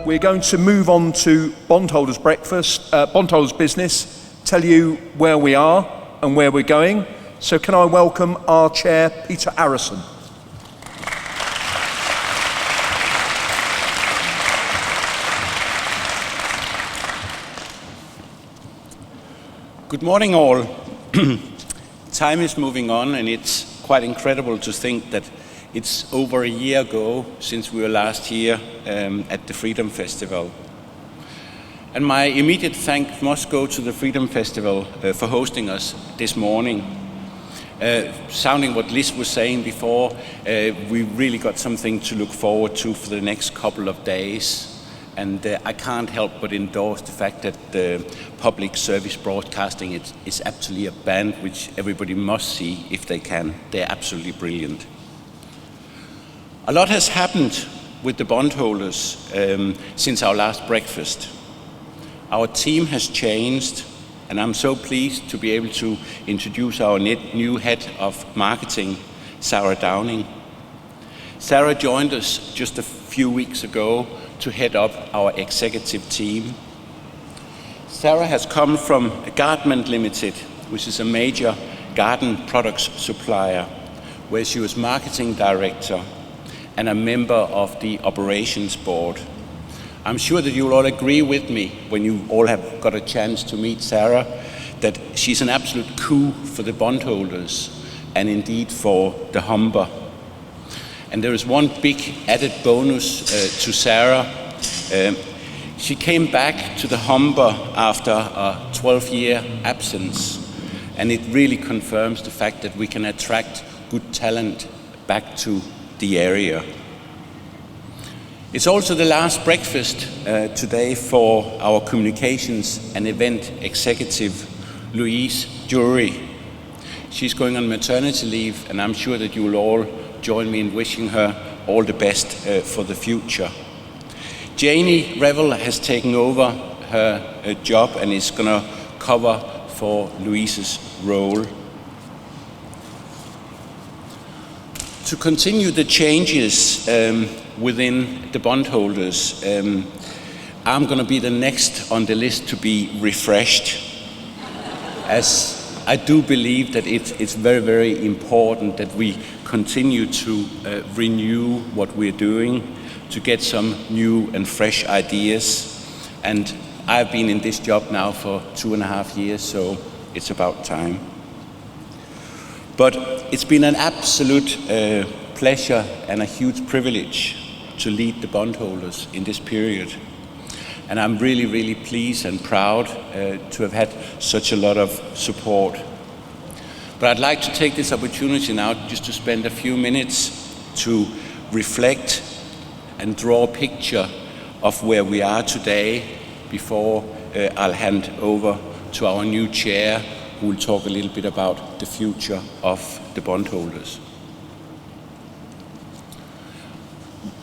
we're going to move on to Bondholders breakfast, Bondholders business, tell you where we are and where we're going. So can I welcome our chair, Peter Aarosin. Good morning, all. Time is moving on, and it's quite incredible to think that it's over a year ago since we were last here at the Freedom Festival. And my immediate thanks must go to the Freedom Festival for hosting us this morning. Sounding what Liz was saying before, we really got something to look forward to for the next couple of days. And I can't help but endorse the fact that the public service broadcasting is absolutely a band which everybody must see if they can. They're absolutely brilliant. A lot has happened with the bondholders since our last breakfast. Our team has changed, and I'm so pleased to be able to introduce our new head of marketing, Sarah Downing. Sarah joined us just a few weeks ago to head up our executive team. Sarah has come from Garment Limited, which is a major garden products supplier, where she was marketing director and a member of the operations board. I'm sure that you'll all agree with me when you all have got a chance to meet Sarah, that she's an absolute coup for the bondholders and indeed for the Humber. And there is one big added bonus to Sarah. She came back to the Humber after a 12-year absence, and it really confirms the fact that we can attract good talent back to the area. It's also the last breakfast today for our communications and event executive, Louise Jury. She's going on maternity leave, and I'm sure that you will all join me in wishing her all the best for the future. Janie Revel has taken over her job and is going to cover for Louise's role. To continue the changes within the bondholders, I'm going to be the next on the list to be refreshed, as I do believe that it's very, very important that we continue to renew what we're doing, to get some new and fresh ideas. And I've been in this job now for 2.5 years, so it's about time. But it's been an absolute pleasure and a huge privilege to lead the bondholders in this period. And I'm really, really pleased and proud to have had such a lot of support. But I'd like to take this opportunity now just to spend a few minutes to reflect and draw a picture of where we are today before I'll hand over to our new chair, who will talk a little bit about the future of the bondholders.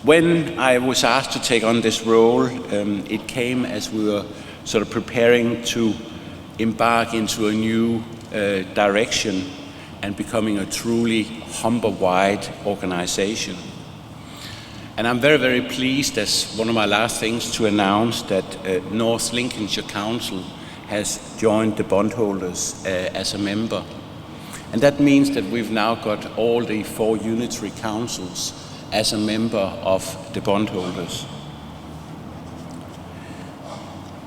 When I was asked to take on this role, it came as we were sort of preparing to embark into a new direction and becoming a truly Humber-wide organization. And I'm very, very pleased, as one of my last things, to announce that North Lincolnshire Council has joined the bondholders as a member. And that means that we've now got all the 4 unitary councils as a member of the bondholders.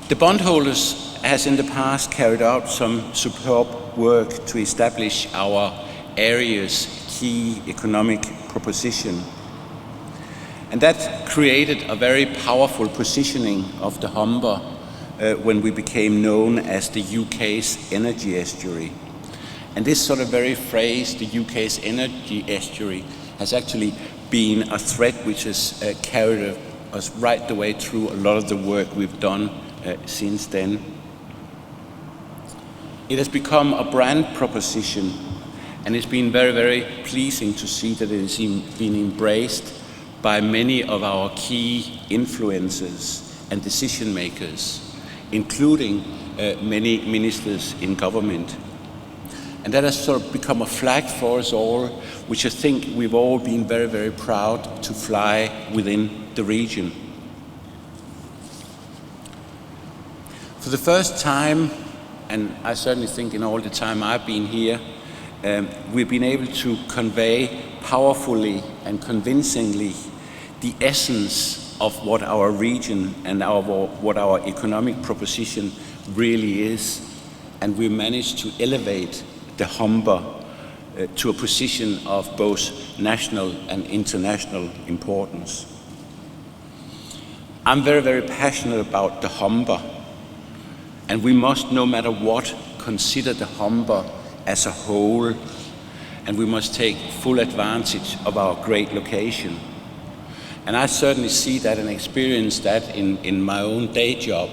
The bondholders has in the past carried out some superb work to establish our area's key economic proposition. And that created a very powerful positioning of the Humber when we became known as the UK's energy estuary. And this sort of very phrase, the UK's energy estuary, has actually been a thread which has carried us right the way through a lot of the work we've done since then. It has become a brand proposition, and it's been very, very pleasing to see that it has been embraced by many of our key influencers and decision makers, including many ministers in government. And that has sort of become a flag for us all, which I think we've all been very, very proud to fly within the region. For the first time, and I certainly think in all the time I've been here, we've been able to convey powerfully and convincingly the essence of what our region and what our economic proposition really is. And we managed to elevate the Humber to a position of both national and international importance. I'm very, very passionate about the Humber, and we must, no matter what, consider the Humber as a whole, and we must take full advantage of our great location. And I certainly see that and experience that in my own day job,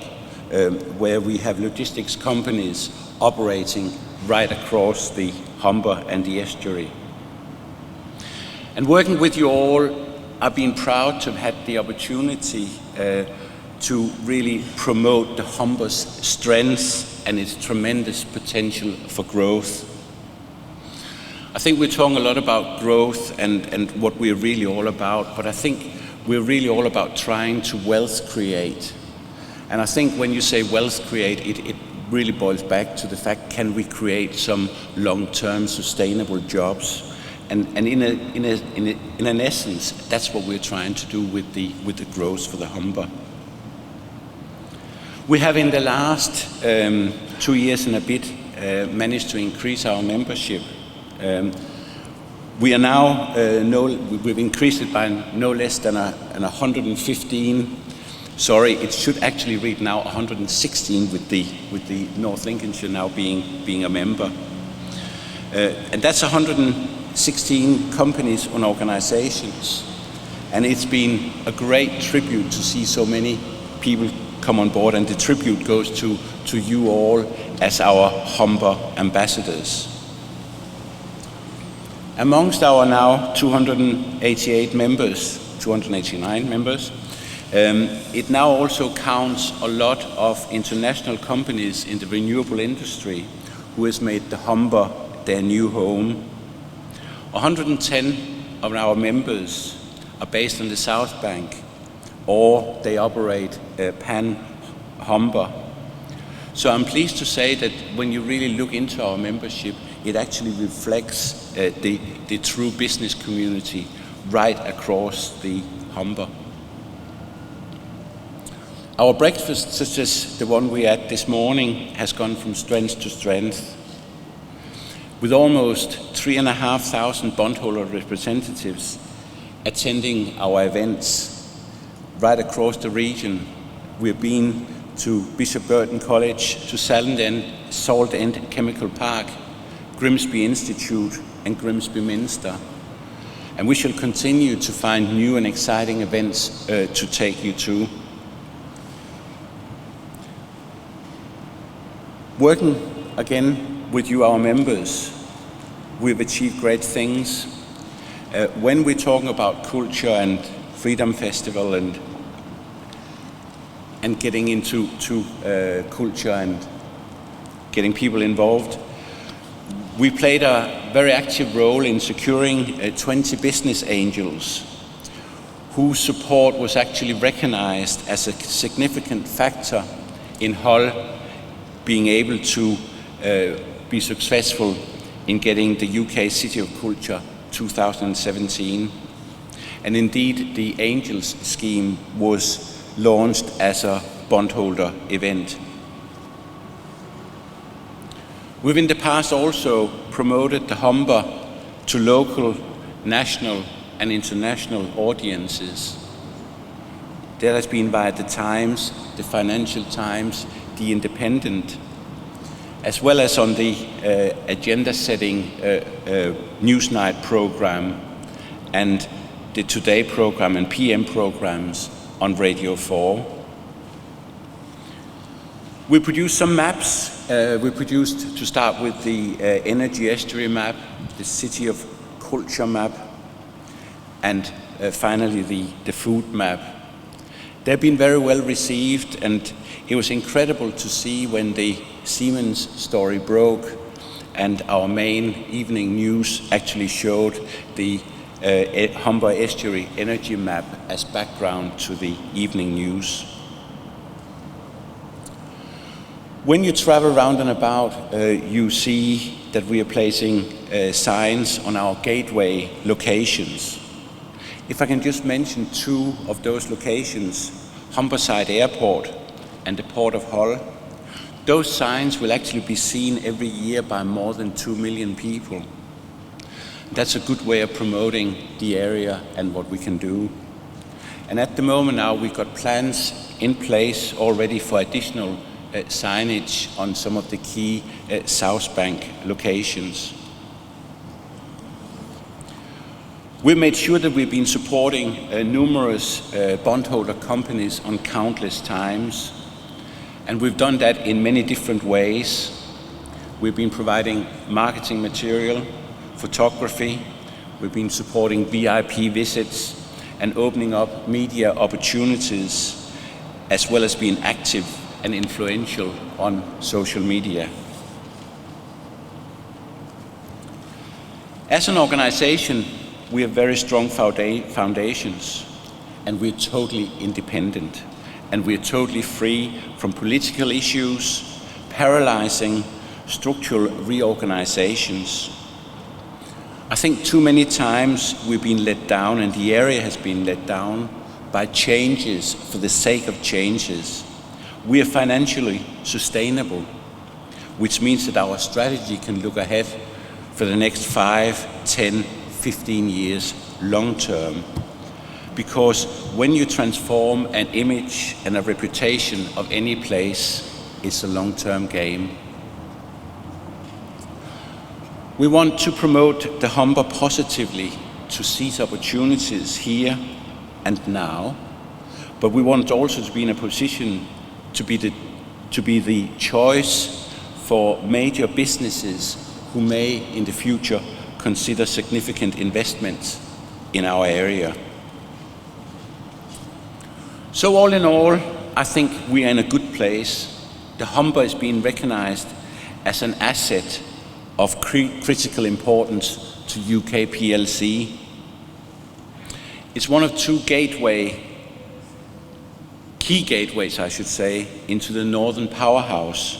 where we have logistics companies operating right across the Humber and the estuary. And working with you all, I've been proud to have had the opportunity to really promote the Humber's strengths and its tremendous potential for growth. I think we're talking a lot about growth and what we're really all about, but I think we're really all about trying to wealth create. And I think when you say wealth create, it really boils back to the fact, can we create some long-term sustainable jobs? And in an essence, that's what we're trying to do with the growth for the Humber. We have in the last 2 years and a bit managed to increase our membership. We are now, we've increased it by no less than 115. Sorry, it should actually read now 116 with the North Lincolnshire now being a member. And that's 116 companies and organizations. And it's been a great tribute to see so many people come on board, and the tribute goes to you all as our Humber ambassadors. Amongst our now 289 members, it now also counts a lot of international companies in the renewable industry who has made the Humber their new home. 110 of our members are based on the South Bank, or they operate pan-Humber. So I'm pleased to say that when you really look into our membership, it actually reflects the true business community right across the Humber. Our breakfast, such as the one we had this morning, has gone from strength to strength. With almost 3,500 bondholder representatives attending our events right across the region. We've been to Bishop Burton College, to Salt End Chemical Park, Grimsby Institute and Grimsby Minster. And we shall continue to find new and exciting events to take you to. Working again with you, our members, we've achieved great things. When we're talking about culture and Freedom Festival and getting into culture and getting people involved, we played a very active role in securing 20 business angels whose support was actually recognized as a significant factor in Hull being able to be successful in getting the UK City of Culture 2017. And indeed, the Angels scheme was launched as a bondholder event. We've in the past also promoted the Humber to local, national and international audiences. That has been via the Times, the Financial Times, the Independent, as well as on the agenda-setting Newsnight program and the Today program and PM programs on Radio 4. We produced some maps. We produced, to start with, the Energy Estuary map, the City of Culture map, and finally the food map. They've been very well received, and it was incredible to see when the Siemens story broke and our main evening news actually showed the Humber Estuary energy map as background to the evening news. When you travel around and about, you see that we are placing signs on our gateway locations. If I can just mention two of those locations, Humberside Airport and the Port of Hull, those signs will actually be seen every year by more than 2 million people. That's a good way of promoting the area and what we can do. And at the moment now, we've got plans in place already for additional signage on some of the key South Bank locations. We've made sure that we've been supporting numerous bondholder companies on countless times, and we've done that in many different ways. We've been providing marketing material, photography, we've been supporting VIP visits and opening up media opportunities, as well as being active and influential on social media. As an organization, we have very strong foundations, and we're totally independent, and we're totally free from political issues, paralyzing structural reorganizations. I think too many times we've been let down, and the area has been let down by changes for the sake of changes. We are financially sustainable, which means that our strategy can look ahead for the next 5, 10, 15 years long term. Because when you transform an image and a reputation of any place, it's a long-term game. We want to promote the Humber positively, to seize opportunities here and now, but we want also to be in a position to be the choice for major businesses who may in the future consider significant investments in our area. So all in all, I think we are in a good place. The Humber is being recognized as an asset of critical importance to UK PLC. It's one of two key gateways, I should say, into the Northern Powerhouse,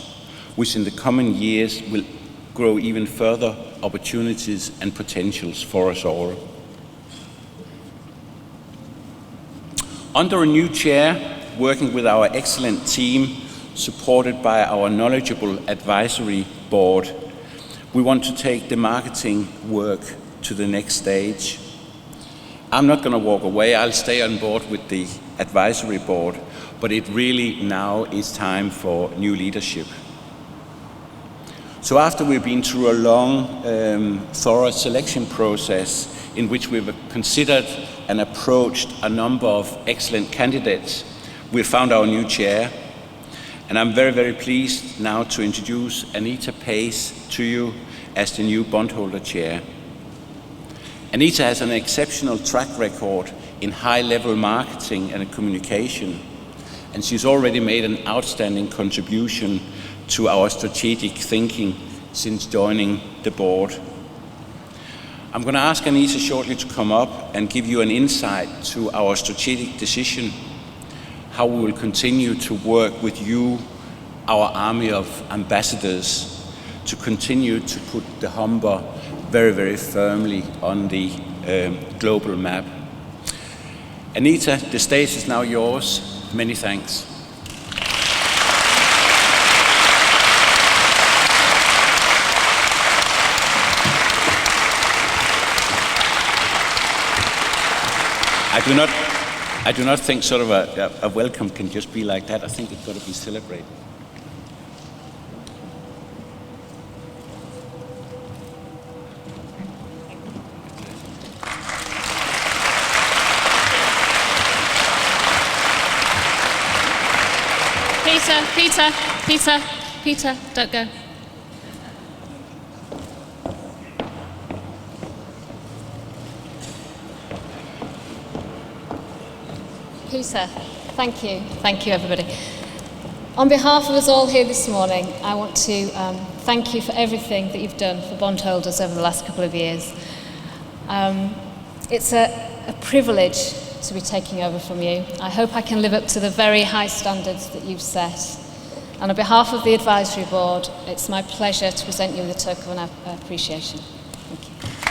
which in the coming years will grow even further opportunities and potentials for us all. Under a new chair, working with our excellent team, supported by our knowledgeable advisory board, we want to take the marketing work to the next stage. I'm not going to walk away. I'll stay on board with the advisory board, but it really now is time for new leadership. So after we've been through a long, thorough selection process in which we've considered and approached a number of excellent candidates, we found our new chair. And I'm very, very pleased now to introduce Anita Pace to you as the new bondholder chair. Anita has an exceptional track record in high-level marketing and communication, and she's already made an outstanding contribution to our strategic thinking since joining the board. I'm going to ask Anita shortly to come up and give you an insight to our strategic decision, how we will continue to work with you, our army of ambassadors, to continue to put the Humber very, very firmly on the global map. Anita, the stage is now yours. Many thanks. I do not think sort of a welcome can just be like that. I think it's got to be celebrated. Peter, don't go. Peter, thank you everybody. On behalf of us all here this morning, I want to thank you for everything that you've done for bondholders over the last couple of years. It's a privilege to be taking over from you. I hope I can live up to the very high standards that you've set. And on behalf of the Advisory Board, it's my pleasure to present you with a token of appreciation. Thank you.